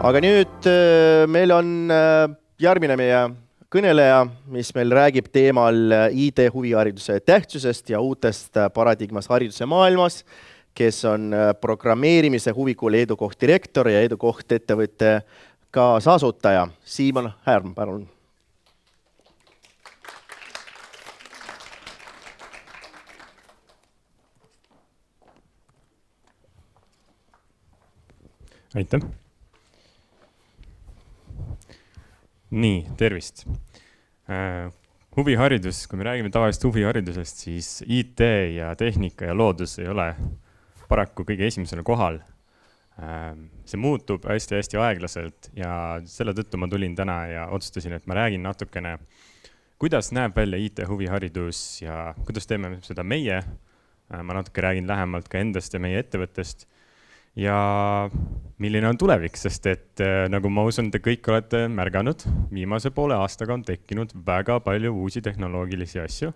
Aga nüüd meil on järgmine meie kõneleja, mis meil räägib teemal ID huvihariduse tähtsusest ja uutest paradigmas hariduse maailmas, kes on programmeerimise huvikooli Edukoht direktor ja Edukoht ettevõtte kaasasutaja. Siimon Härm, palun. Aitäh! Nii, tervist! Huviharidus, kui me räägime tavalist huviharidusest, siis IT ja tehnika ja loodus ei ole paraku kõige esimesele kohal. See muutub hästi aeglaselt ja selle tõttu ma tulin täna ja otsustasin, et ma räägin natukene, kuidas näeb välja IT huviharidus ja kuidas teeme seda meie. Ma natuke räägin lähemalt ka endast ja meie ettevõttest. Ja milline on tulevik, sest et nagu ma usun, te kõik olete märganud, viimase poole aastaga on tekkinud väga palju uusi tehnoloogilisi asju.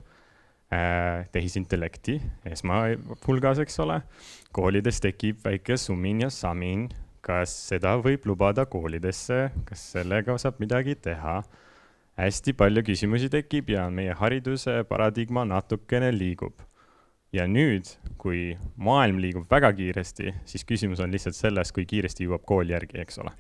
Tehisintellekti, esmapulgas, eks ole. Koolides tekib väike summin ja samin. Kas seda võib lubada koolidesse? Kas sellega saab midagi teha? Hästi palju küsimusi tekib ja meie hariduse paradigma natukene liigub. Ja nüüd, kui maailm liigub väga kiiresti, siis küsimus on lihtsalt selles, kui kiiresti jõuab kool järgi, eks ole.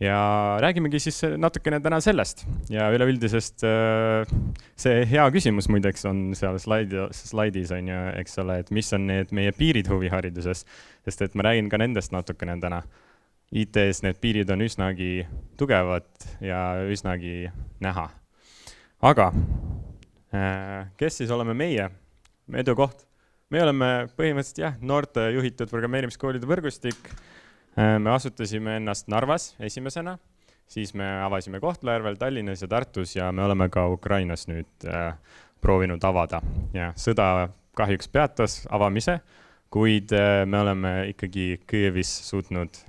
Ja räägimegi siis natukene täna sellest. Ja üleüldisest see hea küsimus muideks on seal slaidis, on ju, eks ole, et mis on need meie piirid huvihariduses, sest et ma räägin ka nendest natukene täna. IT-s need piirid on üsnagi tugevad ja üsnagi näha. Aga kes siis oleme meie? Edukoht. Me oleme põhimõtteliselt noorte juhitud programmeerimiskoolide võrgustik. Me asutasime ennast Narvas esimesena, siis me avasime Kohtla-Järvel, Tallinnas ja Tartus ja me oleme ka Ukrainas nüüd proovinud avada. Ja sõda kahjuks peatas avamise, kuid me oleme ikkagi Kiievis suutnud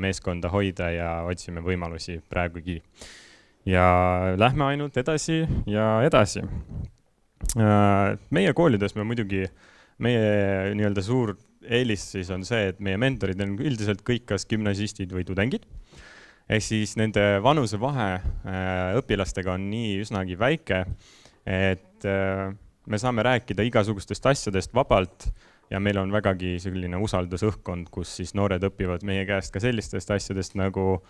meeskonda hoida ja otsime võimalusi praegugi. Ja lähme ainult edasi ja edasi. Meie koolides me muidugi meie nii-öelda suur eelis siis on see, et meie mentorid on üldiselt kõik kas gümnasistid või tudengid. Ehk siis nende vanuse vahe õpilastega on nii üsnagi väike, et me saame rääkida igasugustest asjadest vabalt ja meil on vägagi selline usaldusõhkkond, kus siis noored õpivad meie käest ka sellistest asjadest nagu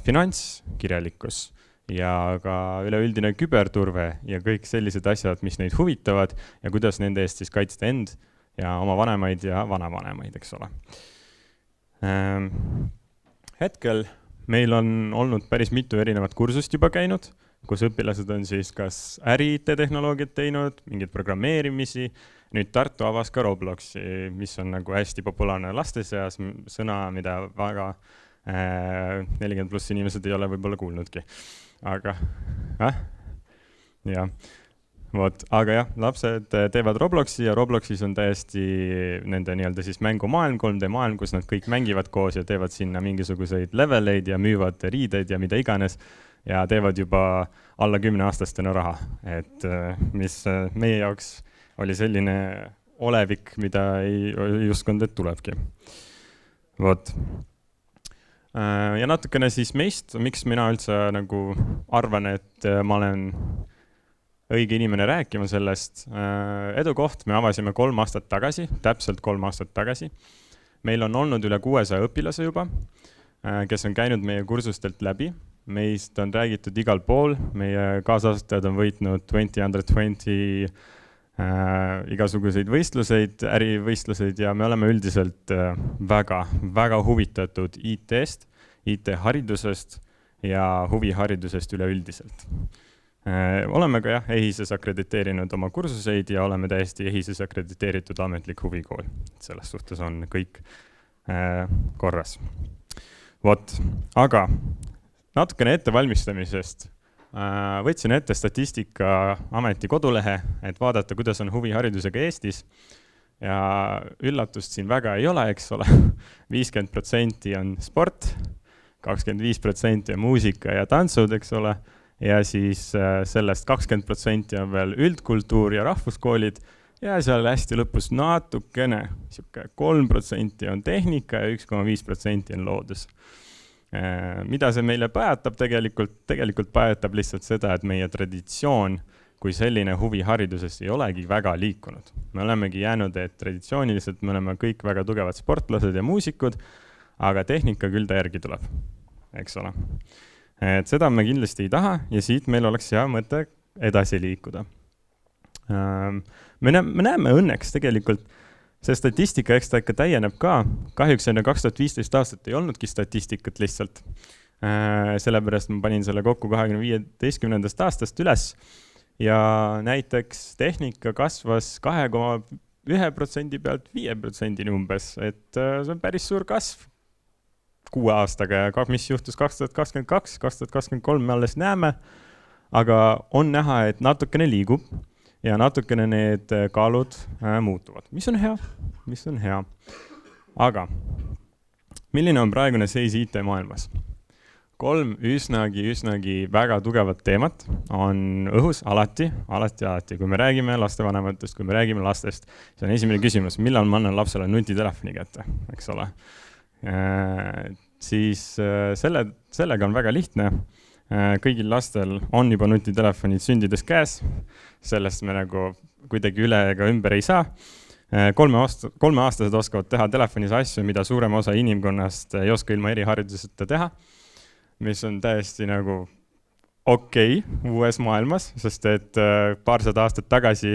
finantskirjalikkus ja ka üleüldine küberturve ja kõik sellised asjad, mis neid huvitavad ja kuidas nende eest siis kaitsta end ja oma vanemaid ja vanavanemaid, eks ole. Hetkel meil on olnud päris mitu erinevat kursust juba käinud, kus õpilased on siis kas äri-IT-tehnoloogiat teinud, mingid programmeerimisi. Nüüd Tartu avas ka Robloxi, mis on nagu hästi populaarne laste seas sõna, mida väga 40+ inimesed ei ole võib-olla kuulnudki. Aga jah, lapsed teevad Robloxi ja Robloxis on täiesti nende nii-öelda siis mängumaailm, 3D maailm, kus nad kõik mängivad koos ja teevad sinna mingisuguseid leveleid ja müüvad riideid ja mida iganes ja teevad juba alla 10-aastastena raha, et mis meie jaoks oli selline olevik, mida ei uskund, et tulebki. Ja natukene siis meist, miks mina üldse nagu arvan, et ma olen õige inimene rääkima sellest. Edukoht me avasime 3 aastat tagasi, täpselt 3 aastat tagasi. Meil on olnud üle 600 õpilase juba, kes on käinud meie kursustelt läbi. Meist on räägitud igal pool, meie kaasasutajad on võitnud 20 under 20 igasuguseid võistluseid, ärivõistluseid ja me oleme üldiselt väga huvitatud IT-st, IT-haridusest ja huviharidusest üleüldiselt. Oleme ka EHISes akrediteerinud oma kursuseid ja oleme täiesti EHISes akrediteeritud ametlik huvikool. Selles suhtes on kõik korras. Aga natukene ettevalmistamisest. Võtsin ette Statistikaameti kodulehe, et vaadata, kuidas on huviharidusega Eestis. Ja üllatust siin väga ei ole, eks ole. 50% on sport, 25% on muusika ja tantsud, eks ole. Ja siis sellest 20% on veel üldkultuur ja rahvuskoolid. Ja seal hästi lõpus natukene, 3% on tehnika ja 1,5% on loodus. Mida see meile pajatab tegelikult pajatab lihtsalt seda, et meie traditsioon kui selline huvihariduses ei olegi väga liikunud. Me olemegi jäänud, et traditsiooniliselt me oleme kõik väga tugevad sportlased ja muusikud, aga tehnika küll ta järgi tuleb, eks ole. Et seda me kindlasti ei taha ja siit meil oleks hea mõte edasi liikuda. Me näeme õnneks tegelikult, see statistika, eks ta ikka täieneb ka. Kahjuks enne 2015 aastat ei olnudki statistikat lihtsalt. Sellepärast ma panin selle kokku 2015. aastast üles ja näiteks tehnika kasvas 2,1% pealt 5% umbes, et see on päris suur kasv 6 aastaga ja mis juhtus 2022, 2023 me alles näeme, aga on näha, et natukene liigub ja natukene need kaalud muutuvad, mis on hea. Aga milline on praegune seis IT-maailmas? 3 üsnagi väga tugevat teemat on õhus alati. Kui me räägime lastevanematest, kui me räägime lastest, see on esimene küsimus, millal ma annan lapsele nutitelefoni kätte, eks ole. Siis sellega on väga lihtne. Kõigil lastel on juba nutitelefonid sündides käes, sellest me nagu kuidagi üle ega ümber ei saa. 3-aastased oskavad teha telefonis asju, mida suurema osa inimkonnast ei oska ilma erihariduseta teha, mis on täiesti nagu okei uues maailmas, sest et paarsada aastat tagasi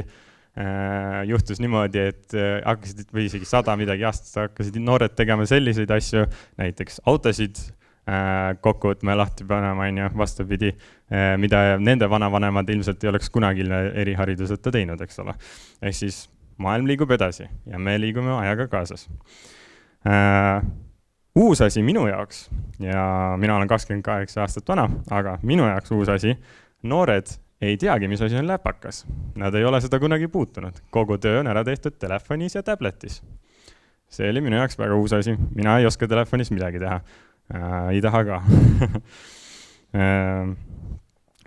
juhtus niimoodi, et hakkasid või isegi 100 midagi aastast hakkasid noored tegema selliseid asju, näiteks autosid kokku võtma ja lahti panema, vastupidi, mida nende vanavanemad ilmselt ei oleks kunagi erihariduseta teinud, eks ole. Ehk siis maailm liigub edasi ja me liigume ajaga kaasas. Uus asi minu jaoks, ja mina olen 28 aastat vana, aga minu jaoks uus asi, noored ei teagi, mis asi on läpakas. Nad ei ole seda kunagi puutunud. Kogu töö on ära tehtud telefonis ja tabletis. See oli minu jaoks väga uus asi. Mina ei oska telefonis midagi teha. Ei taha ka.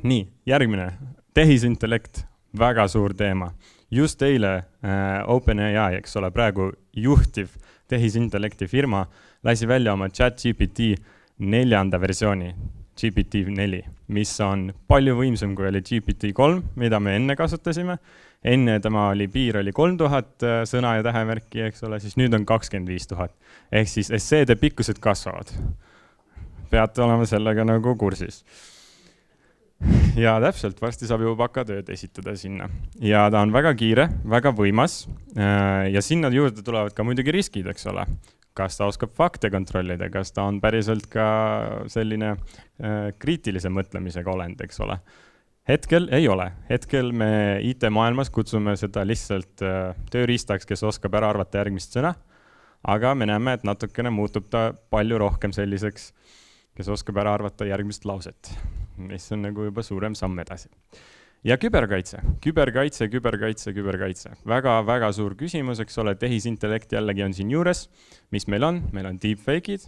Nii, järgmine. Tehisintellekt. Väga suur teema. Just eile OpenAI, eks ole, praegu juhtiv tehisintellekti firma lasi välja oma ChatGPT 4. versiooni, GPT-4, mis on palju võimsam kui oli GPT-3, mida me enne kasutasime. Enne tema piir oli 3000 sõna ja tähemärki, eks ole, siis nüüd on 25 000. Ehk siis esseede pikkused kasvavad. Peate olema sellega nagu kursis. Ja täpselt, varsti saab juba bakatööd esitada sinna. Ja ta on väga kiire, väga võimas ja sinna juurde tulevad ka muidugi riskid, eks ole. Kas ta oskab fakte kontrollida, kas ta on päriselt ka selline kriitilise mõtlemisega olend, eks ole. Hetkel ei ole. Hetkel me IT-maailmas kutsume seda lihtsalt tööriistaks, kes oskab ära arvata järgmist sõna, aga me näeme, et natukene muutub ta palju rohkem selliseks, kes oskab ära arvata järgmist lauset, mis on nagu juba suurem samm edasi. Ja küberkaitse. Väga suur küsimus, eks ole, tehisintellekt jällegi on siin juures. Mis meil on? Meil on deepfake'id.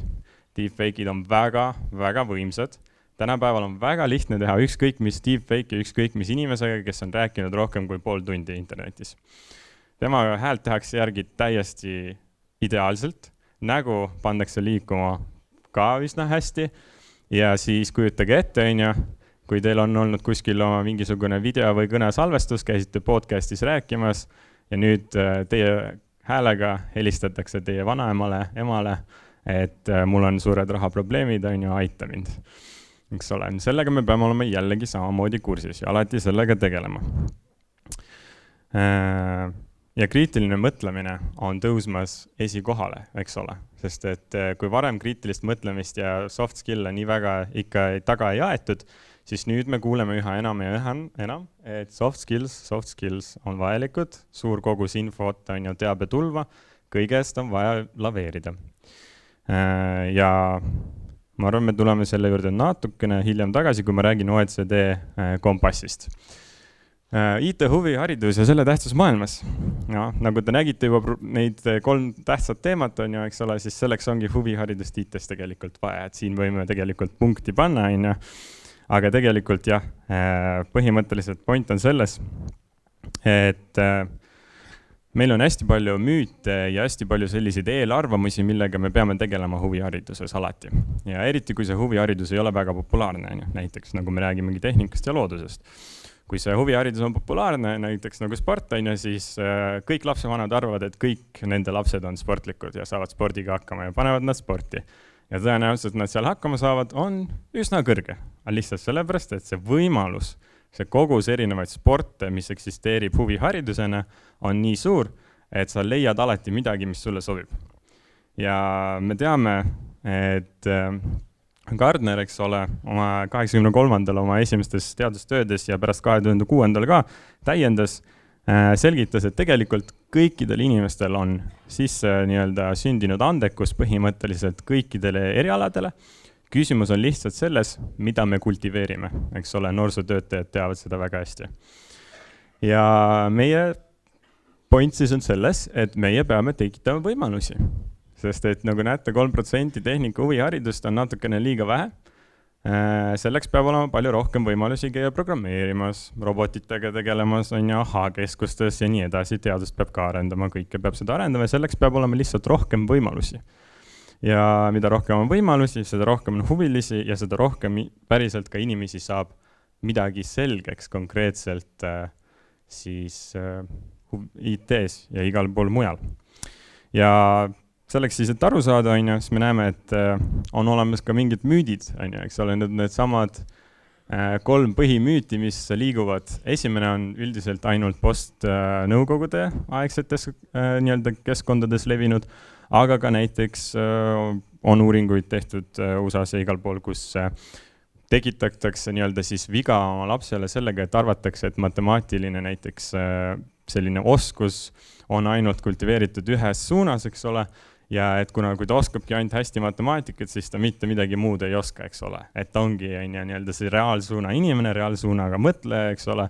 Deepfake'id on väga võimsad. Tänapäeval on väga lihtne teha ükskõik mis deepfake ja ükskõik mis inimesega, kes on rääkinud rohkem kui pool tundi internetis. Tema häält tehakse järgi täiesti ideaalselt. Nägu pandakse liikuma ka üsna hästi ja siis kujutage ette, kui teil on olnud kuskil oma mingisugune video või kõne salvestus, käisite podcastis rääkimas ja nüüd teie häälega helistatakse teie vanaemale, emale, et mul on suured rahaprobleemid, aita mind. Eks ole, sellega me peame olema jällegi samamoodi kursis ja alati sellega tegelema. Ja kriitiline mõtlemine on tõusmas esikohale, eks ole, sest et kui varem kriitilist mõtlemist ja soft skill'e nii väga ikka taga ei aetud, siis nüüd me kuuleme üha enam ja enam, et soft skills on vajalikud, suur kogus infot on ju teabetulva, kõigest on vaja laveerida. Ja ma arvan, me tuleme selle juurde natukene hiljem tagasi, kui ma räägin OECD kompassist. IT-huvi, haridus ja selle tähtsus maailmas. Ja, nagu te nägite juba neid 3 tähtsat teemat on ju, eks ole, siis selleks ongi huviharidust IT-s tegelikult vaja, et siin võime tegelikult punkti panna, aga tegelikult jah, põhimõtteliselt point on selles, et meil on hästi palju müüte ja hästi palju selliseid eelarvamusi, millega me peame tegelema huvihariduses alati. Ja eriti, kui see huviharidus ei ole väga populaarne, näiteks nagu me räägimegi tehnikast ja loodusest. Kui see huviharidus on populaarne, näiteks nagu sport, siis kõik lapsevanad arvavad, et kõik nende lapsed on sportlikud ja saavad spordiga hakkama ja panevad nad sporti. Ja tõenäoliselt nad seal hakkama saavad on üsna kõrge. Aga lihtsalt sellepärast, et see võimalus, see kogus erinevaid sporte, mis eksisteerib huviharidusena, on nii suur, et sa leiad alati midagi, mis sulle sobib. Ja me teame, et Gardner, eks ole, oma 83. oma esimestes teadustöödes ja pärast 2006. ka täiendas, selgitas, et tegelikult kõikidel inimestel on sisse sündinud andekus põhimõtteliselt kõikidele erialadele. Küsimus on lihtsalt selles, mida me kultiveerime, eks ole, noorsootöötajad teavad seda väga hästi. Ja meie point siis on selles, et meie peame tekitama võimalusi, sest et nagu näete, 3% tehnika huviharidust on natukene liiga vähe. Selleks peab olema palju rohkem võimalusi käia programmeerimas, robotitega tegelemas, keskustes ja nii edasi, teadust peab ka arendama, kõike peab seda arendama ja selleks peab olema lihtsalt rohkem võimalusi. Ja mida rohkem on võimalusi, seda rohkem on huvilisi ja seda rohkem päriselt ka inimesi saab midagi selgeks konkreetselt siis IT-s ja igal pool mujal. Ja selleks siis, et aru saada, siis me näeme, et on olemas ka mingid müüdid, eks ole, need samad 3 põhimüüti, mis liiguvad. Esimene on üldiselt ainult post-nõukogude aegsetes keskkondades levinud, aga ka näiteks on uuringuid tehtud USA-s ja igal pool, kus tekitatakse siis viga oma lapsele sellega, et arvatakse, et matemaatiline näiteks selline oskus on ainult kultiveeritud ühes suunas, eks ole, ja et kui ta oskabki ainult hästi matemaatikat, siis ta mitte midagi muud ei oska, eks ole. Et ta ongi see reaalsuuna inimene, reaalsuunaga mõtleja, eks ole.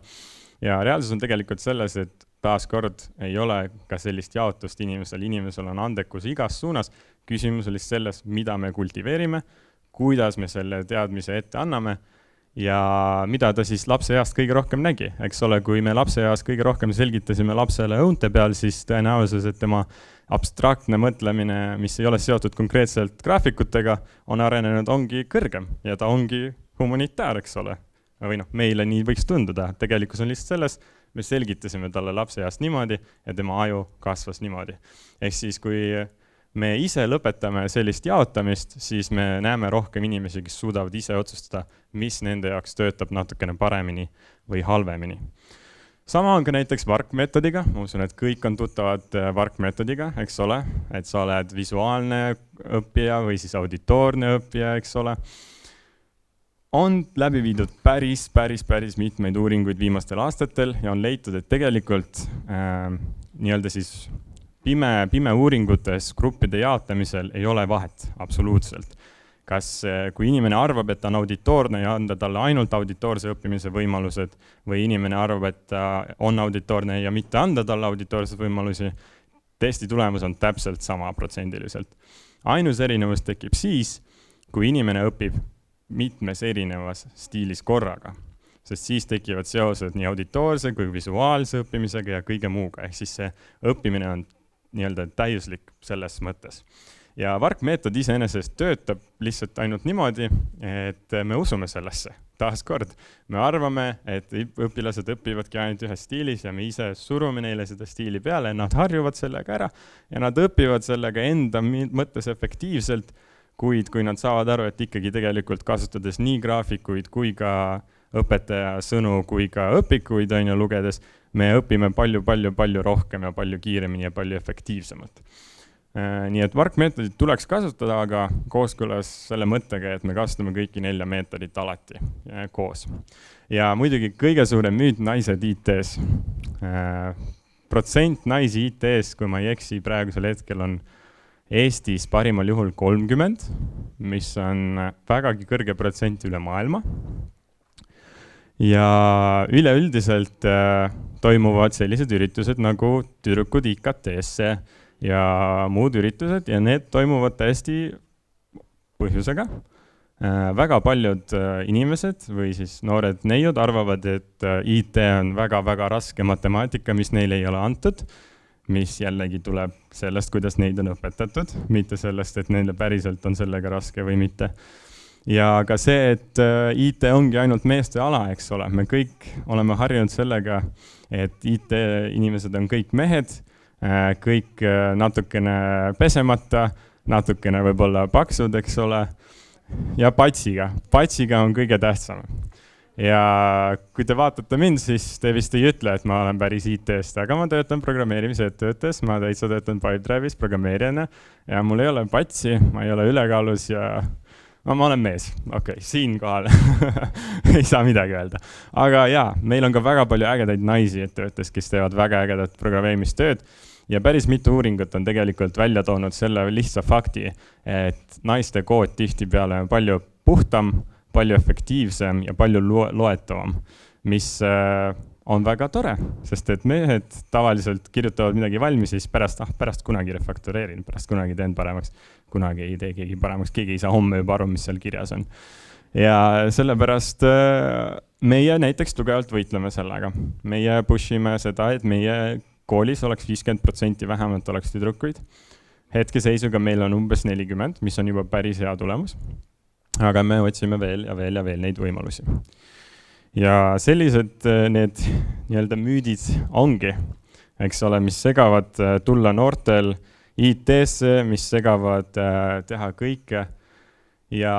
Ja reaalsus on tegelikult selles, et taaskord ei ole ka sellist jaotust inimesel on andekus igas suunas. Küsimus oli selles, mida me kultiveerime, kuidas me selle teadmise ette anname ja mida ta siis lapse east kõige rohkem nägi. Eks ole, kui me lapse east kõige rohkem selgitasime lapsele õunte peal, siis tõenäoliselt, et tema abstraktne mõtlemine, mis ei ole seotud konkreetselt graafikutega, on arenenud, ongi kõrgem ja ta ongi humanitaar, eks ole. Või meile nii võiks tunduda. Tegelikkus on lihtsalt selles, me selgitasime talle lapse east niimoodi ja tema aju kasvas niimoodi. Ehk siis, kui me ise lõpetame sellist jaotamist, siis me näeme rohkem inimesi, kes suudavad ise otsustada, mis nende jaoks töötab natukene paremini või halvemini. Sama on ka näiteks VARK-meetodiga. Ma usun, et kõik on tuttavad VARK-meetodiga, eks ole, et sa oled visuaalne õppija või siis auditoorne õppija, eks ole. On läbi viidud päris mitmeid uuringuid viimastel aastatel ja on leitud, et tegelikult siis pime uuringutes gruppide jaotamisel ei ole vahet absoluutselt. Kas kui inimene arvab, et ta on auditoorne ja anda talle ainult auditoorse õppimise võimalused või inimene arvab, et ta on auditoorne ja mitte anda talle auditoorse võimalusi, testi tulemus on täpselt sama protsendiliselt. Ainus erinevus tekib siis, kui inimene õpib mitmes erinevas stiilis korraga, sest siis tekivad seosed nii auditoorse kui visuaalse õppimisega ja kõige muuga, ehk siis see õppimine on täiuslik selles mõttes. Ja VARK-meetod iseenesest töötab lihtsalt ainult niimoodi, et me usume sellesse. Taaskord, me arvame, et õpilased õpivadki ainult ühes stiilis ja me ise surume neile seda stiili peale, nad harjuvad sellega ära ja nad õpivad sellega enda mõttes efektiivselt, kuid kui nad saavad aru, et ikkagi tegelikult kasutades nii graafikuid kui ka õpetaja sõnu kui ka õpikuid lugedes, me õpime palju rohkem ja palju kiiremini ja palju efektiivsemalt. Nii et VARK-meetodit tuleks kasutada, aga kooskõlas selle mõttega, et me kasutame kõiki 4 meetodit alati koos. Ja muidugi kõige suurem müüt naised IT-s. Protsent naisi IT-s, kui ma ei eksi, praegusel hetkel on Eestis parimal juhul 30, mis on vägagi kõrge protsent üle maailma. Ja üleüldiselt toimuvad sellised üritused nagu tüdrukud IKT-sse ja muud üritused ja need toimuvad täiesti põhjusega. Väga paljud inimesed või siis noored neiud arvavad, et IT on väga raske matemaatika, mis neile ei ole antud mis jällegi tuleb sellest, kuidas neid on õpetatud, mitte sellest, et neile päriselt on sellega raske või mitte. Ja ka see, et IT ongi ainult meeste ala, eks ole. Me kõik oleme harjunud sellega, et IT inimesed on kõik mehed, kõik natukene pesemata, natukene võib-olla paksud, eks ole, ja patsiga. Patsiga on kõige tähtsam. Ja kui te vaatate mind, siis te vist ei ütle, et ma olen päris IT-st, aga ma töötan programmeerimise ettevõttes, ma täitsa töötan Pipedrive'is programmeerijana ja mul ei ole patsi, ma ei ole ülekaalus ja no, ma olen mees. Okei, siinkohal ei saa midagi öelda. Aga jaa, meil on ka väga palju ägedaid naisi ettevõttes, kes teevad väga ägedat programmeerimistööd ja päris mitu uuringut on tegelikult välja toonud selle lihtsa fakti, et naiste kood tihtipeale on palju puhtam, palju efektiivsem ja palju loetavam, mis on väga tore, sest et mehed tavaliselt kirjutavad midagi valmis ja siis pärast kunagi refaktoreerin, pärast kunagi teen paremaks, kunagi ei tee keegi paremaks, keegi ei saa homme juba aru, mis seal kirjas on. Ja sellepärast meie näiteks tugevalt võitleme sellega. Meie pushime seda, et meie koolis oleks 50% vähemalt oleks tüdrukuid. Hetkeseisuga meil on umbes 40, mis on juba päris hea tulemus. Aga me otsime veel ja veel ja veel neid võimalusi. Ja sellised need nii-öelda müüdid ongi, eks ole, mis segavad tulla noortel IT-sse, mis segavad teha kõike. Ja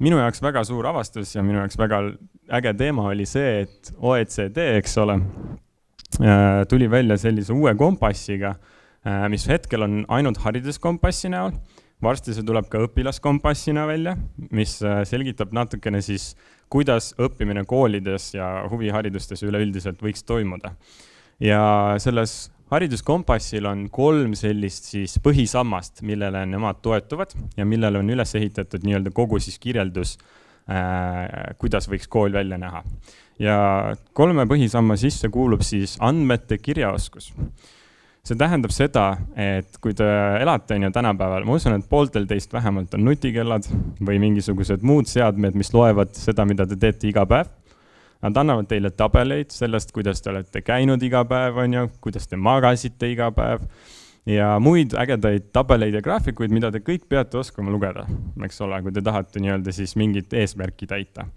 minu jaoks väga suur avastus ja minu jaoks väga äge teema oli see, et OECD, eks ole, tuli välja sellise uue kompassiga, mis hetkel on ainult hariduskompassi näol. Varsti see tuleb ka õpilaskompassina välja, mis selgitab natukene siis, kuidas õppimine koolides ja huviharidustes üleüldiselt võiks toimuda. Ja selles hariduskompassil on 3 sellist siis põhisammast, millele nemad toetuvad ja millele on üles ehitatud nii-öelda kogu siis kirjeldus, kuidas võiks kool välja näha. Ja 3 põhisamma sisse kuulub siis andmete kirjaoskus. See tähendab seda, et kui te elate tänapäeval, ma usun, et pooltel teist vähemalt on nutikellad või mingisugused muud seadmed, mis loevad seda, mida te teete iga päev. Nad annavad teile tabeleid sellest, kuidas te olete käinud iga päev, kuidas te magasite iga päev ja muid ägedaid tabeleid ja graafikuid, mida te kõik peate oskama lugeda, eks ole, kui te tahate nii-öelda siis mingit eesmärki täita.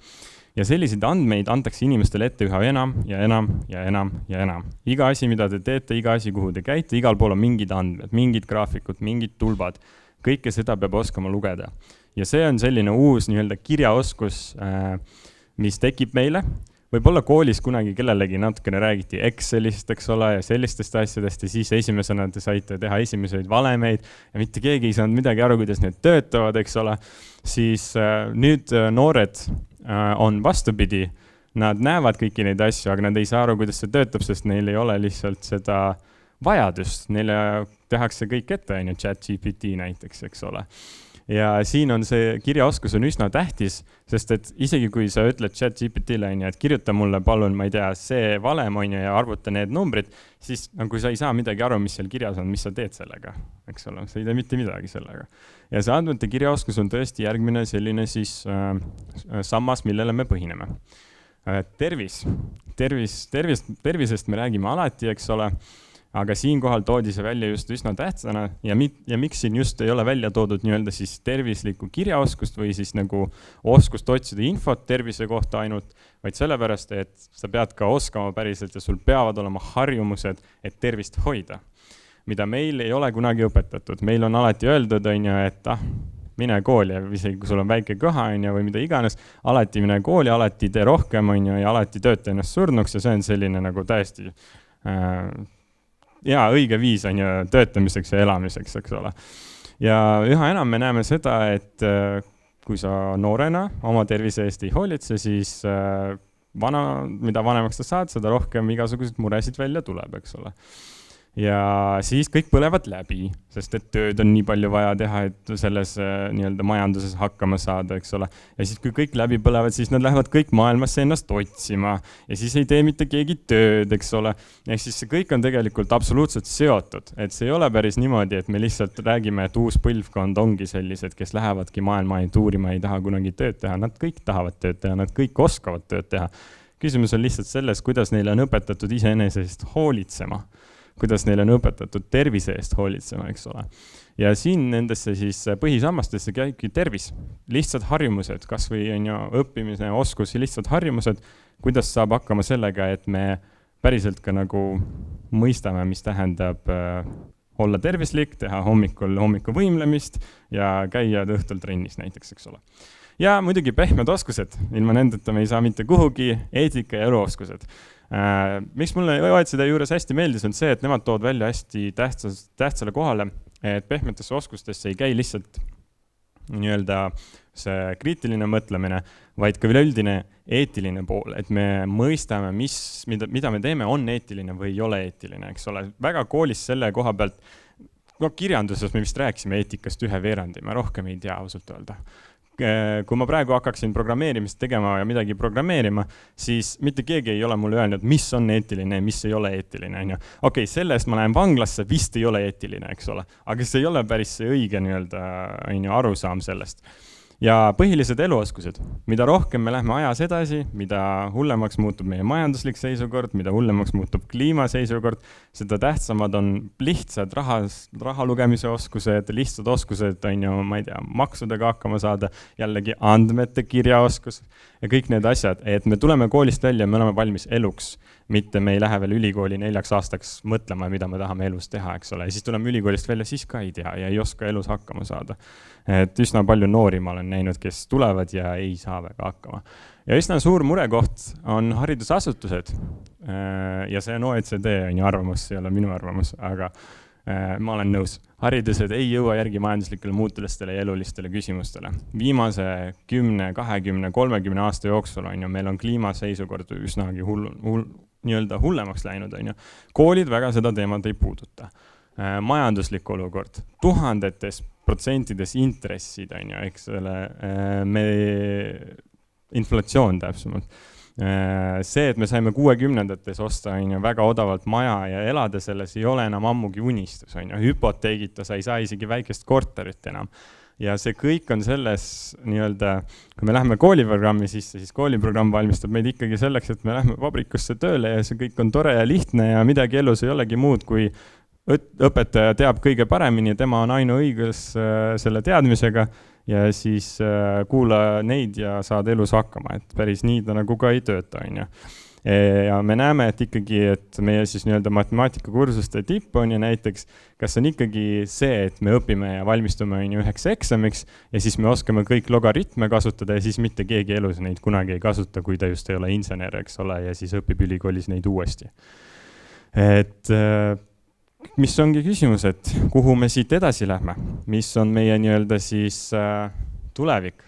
Ja selliseid andmeid antakse inimestele ette üha enam ja enam ja enam ja enam. Iga asi, mida te teete, iga asi, kuhu te käite, igal pool on mingid andmed, mingid graafikud, mingid tulbad. Kõike seda peab oskama lugeda. Ja see on selline uus nii-öelda kirjaoskus, mis tekib meile. Võib-olla koolis kunagi kellelegi natukene räägiti Excelist, eks ole, ja sellistest asjadest ja siis esimesena te saite teha esimesed valemeid ja mitte keegi ei saanud midagi aru, kuidas need töötavad, eks ole. Siis nüüd noored on vastupidi, nad näevad kõiki neid asju, aga nad ei saa aru, kuidas see töötab, sest neil ei ole lihtsalt seda vajadust. Neile tehakse kõik ette, ChatGPT näiteks, eks ole. Ja siin on see kirjaoskus on üsna tähtis, sest et isegi kui sa ütled ChatGPT-le, et kirjuta mulle palun, ma ei tea, see valem ja arvuta need numbrid, siis kui sa ei saa midagi aru, mis seal kirjas on, mis sa teed sellega, eks ole, sa ei tee mitte midagi sellega. Ja see andmete kirjaoskus on tõesti järgmine selline siis sammas, millele me põhineme. Tervisest me räägime alati, eks ole, aga siinkohal toodi see välja just üsna tähtsana ja miks siin just ei ole välja toodud nii-öelda siis tervislikku kirjaoskust või siis nagu oskust otsida infot tervise kohta ainult, vaid sellepärast, et sa pead ka oskama päriselt ja sul peavad olema harjumused, et tervist hoida, mida meil ei ole kunagi õpetatud. Meil on alati öeldud, et mine kooli ja isegi kui sul on väike kõha või mida iganes, alati mine kooli, alati tee rohkem ja alati tööta ennast surnuks ja see on selline nagu täiesti ja õige viis töötamiseks ja elamiseks, eks ole. Ja üha enam me näeme seda, et kui sa noorena oma tervise eest ei hoolitse, siis mida vanemaks sa saad, seda rohkem igasuguseid muresid välja tuleb, eks ole. Ja siis kõik põlevad läbi, sest et tööd on nii palju vaja teha, et selles nii-öelda majanduses hakkama saada, eks ole. Ja siis kui kõik läbi põlevad, siis nad lähevad kõik maailmasse ennast otsima ja siis ei tee mitte keegi tööd, eks ole. Ehk siis see kõik on tegelikult absoluutselt seotud, et see ei ole päris niimoodi, et me lihtsalt räägime, et uus põlvkond ongi sellised, kes lähevadki maailma tuurima, ei taha kunagi tööd teha. Nad kõik tahavad tööd teha, nad kõik oskavad tööd teha. Küsimus on lihtsalt selles, kuidas neile on õpetatud iseenesest hoolitsema. kuidas neile on õpetatud tervise eest hoolitsema, eks ole. Ja siin nendesse siis põhisammastesse käibki tervis, lihtsad harjumused, kas või õppimise oskusi, lihtsad harjumused, kuidas saab hakkama sellega, et me päriselt ka nagu mõistame, mis tähendab olla tervislik, teha hommiku võimlemist ja käia õhtul trennis näiteks, eks ole. Ja muidugi pehmed oskused, ilma nendeta me ei saa mitte kuhugi, eetika ja eluoskused. Miks mulle OECD juures hästi meeldis on see, et nemad tood välja hästi tähtsale kohale, et pehmetesse oskustesse ei käi lihtsalt nii-öelda see kriitiline mõtlemine, vaid ka üleüldine eetiline pool, et me mõistame, mida me teeme, on eetiline või ei ole eetiline, eks ole. Väga koolis selle koha pealt, kirjanduses me vist rääkisime eetikast 1/2, ma rohkem ei tea ausalt öelda. Kui ma praegu hakkaksin programmeerimist tegema ja midagi programmeerima, siis mitte keegi ei ole mulle öelnud, mis on eetiline ja mis ei ole eetiline. Okei, selle eest ma lähen vanglasse, vist ei ole eetiline, eks ole. Aga see ei ole päris see õige arusaam sellest. Ja põhilised eluoskused, mida rohkem me lähme ajas edasi, mida hullemaks muutub meie majanduslik seisukord, mida hullemaks muutub kliimaseisukord, seda tähtsamad on lihtsad raha lugemise oskused, lihtsad oskused, ma ei tea, maksudega hakkama saada, jällegi andmete kirjaoskus ja kõik need asjad, et me tuleme koolist välja ja me oleme valmis eluks, mitte me ei lähe veel ülikooli 4 aastaks mõtlema, mida me tahame elus teha, eks ole. Ja siis tuleme ülikoolist välja, siis ka ei tea ja ei oska elus hakkama saada. Et üsna palju noori ma olen näinud, kes tulevad ja ei saa väga hakkama. Ja üsna suur murekoht on haridusasutused. Ja see on OECD arvamus, see ei ole minu arvamus, aga ma olen nõus. Haridused ei jõua järgi majanduslikele muutulistele ja elulistele küsimustele. Viimase 10, 20, 30 aasta jooksul meil on kliimaseisukord üsnagi hullemaks läinud. Koolid väga seda teemat ei puuduta. Majanduslik olukord, tuhandetes protsentides intressid, eks selle inflatsioon täpsemalt. See, et me saime 60-ndates osta väga odavalt maja ja elada selles, ei ole enam ammugi unistus. Hüpoteegita sa ei saa isegi väikest korterit enam. Ja see kõik on selles, kui me läheme kooliprogrammi sisse, siis kooliprogramm valmistab meid ikkagi selleks, et me läheme vabrikusse tööle ja see kõik on tore ja lihtne ja midagi elus ei olegi muud, kui õpetaja teab kõige paremini ja tema on ainuõigus selle teadmisega ja siis kuula neid ja saad elus hakkama, et päris nii ta nagu ka ei tööta. Ja me näeme, et ikkagi, et meie siis matemaatikakursuste tipp on ja näiteks, kas on ikkagi see, et me õpime ja valmistume üheks eksamiks ja siis me oskame kõik logaritme kasutada ja siis mitte keegi elus neid kunagi ei kasuta, kui ta just ei ole insener, eks ole, ja siis õpib ülikoolis neid uuesti. Et mis ongi küsimus, et kuhu me siit edasi lähme, mis on meie siis tulevik.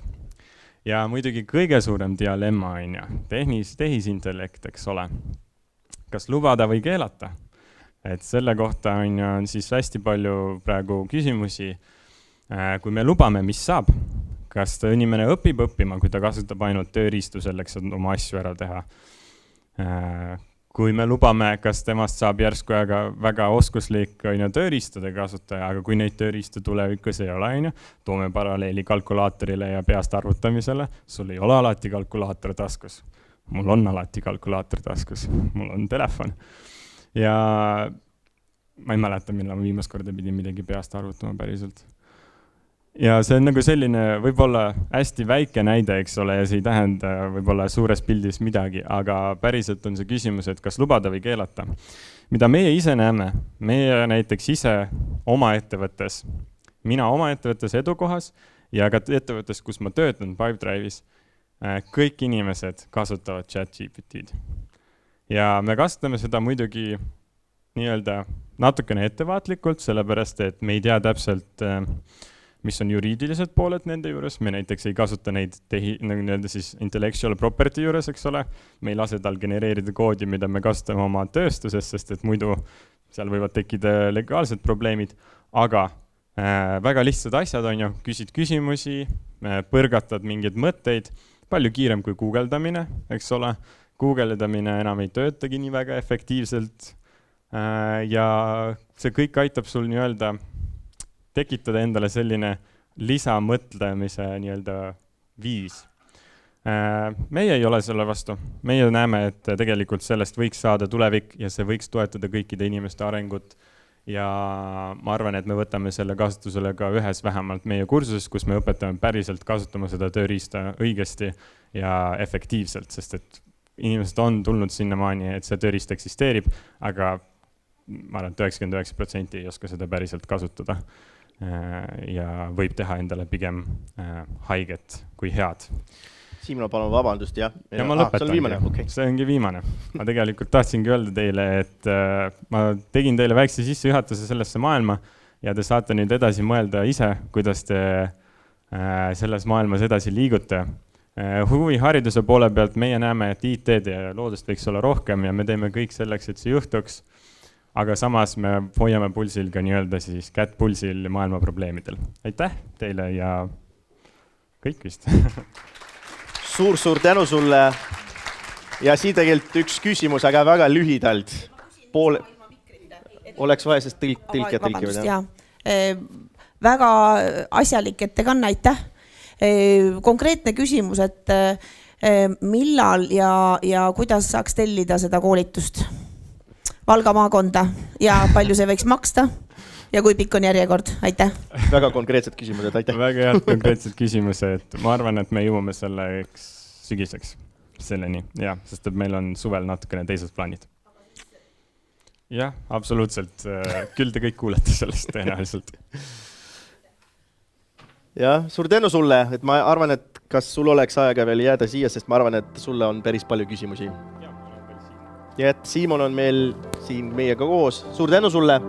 Ja muidugi kõige suurem dialemma on tehisintellekt, eks ole. Kas lubada või keelata? Et selle kohta on siis hästi palju praegu küsimusi. Kui me lubame, mis saab? Kas ta inimene õpib õppima, kui ta kasutab ainult tööriistu selleks, et oma asju ära teha? Kui me lubame, kas temast saab järsku väga oskuslik tööriistade kasutaja, aga kui neid tööriiste tulevikus ei ole, toome paralleeli kalkulaatorile ja peast arvutamisele, sul ei ole alati kalkulaator taskus. Mul on alati kalkulaator taskus, mul on telefon. Ja ma ei mäleta, millal ma viimast korda pidin midagi peast arvutama päriselt. Ja see on nagu selline võib-olla hästi väike näide, eks ole, ja see ei tähenda võib-olla suures pildis midagi, aga päriselt on see küsimus, et kas lubada või keelata. Mida meie ise näeme, meie näiteks ise oma ettevõttes, mina oma ettevõttes edukohas ja ka ettevõttes, kus ma töötan Pipedrive'is, kõik inimesed kasutavad ChatGPT-d. Ja me kasutame seda muidugi natukene ettevaatlikult, sellepärast, et me ei tea täpselt mis on juriidilised pooled nende juures. Me näiteks ei kasuta neid intellectual property juures, eks ole. Me ei lase tal genereerida koodi, mida me kasutame oma tööstuses, sest et muidu seal võivad tekkida legaalsed probleemid. Aga väga lihtsad asjad on ju, küsid küsimusi, põrgatad mingeid mõtteid, palju kiirem kui guugeldamine, eks ole. Guugeldamine enam ei töötagi nii väga efektiivselt. Ja see kõik aitab sul tekitada endale selline lisamõtlemise viis. Meie ei ole selle vastu. Meie näeme, et tegelikult sellest võiks saada tulevik ja see võiks toetada kõikide inimeste arengut. Ja ma arvan, et me võtame selle kasutusele ka ühes vähemalt meie kursuses, kus me õpetame päriselt kasutama seda tööriista õigesti ja efektiivselt, sest et inimesed on tulnud sinnamaani, et see tööriist eksisteerib, aga ma arvan, et 99% ei oska seda päriselt kasutada ja võib teha endale pigem haiget kui head. Siimno, palun vabandust, jah. Ja ma lõpetangi. Okay. See ongi viimane. Ma tegelikult tahtsingi öelda teile, et ma tegin teile väikse sissejuhatuse sellesse maailma ja te saate nüüd edasi mõelda ise, kuidas te selles maailmas edasi liigute. Huvihariduse poole pealt meie näeme, et IT-d ja loodust võiks olla rohkem ja me teeme kõik selleks, et see juhtuks. Aga samas me hoiame pulsil ka nii-öelda siis kätt pulsil maailma probleemidel. Aitäh teile ja kõik vist. Suur tänu sulle. Ja siin tegelikult üks küsimus, aga väga lühidalt. Oleks vaja sest tõlkida. Väga asjalik ettekanne, aitäh. Konkreetne küsimus, et millal ja kuidas saaks tellida seda koolitust Valga maakonda ja palju see võiks maksta ja kui pikk on järjekord? Aitäh. Väga konkreetsed küsimused, aitäh. Väga head konkreetsed küsimused. Ma arvan, et me jõuame selleks sügiseks selleni, ja, sest et meil on suvel natukene teised plaanid. Jah, absoluutselt. Küll te kõik kuulete sellest tõenäoliselt. Ja, suur tänu sulle, et ma arvan, et kas sul oleks aega veel jääda siia, sest ma arvan, et sulle on päris palju küsimusi. Ja et Siimon on meil siin meiega koos. Suur tänu sulle.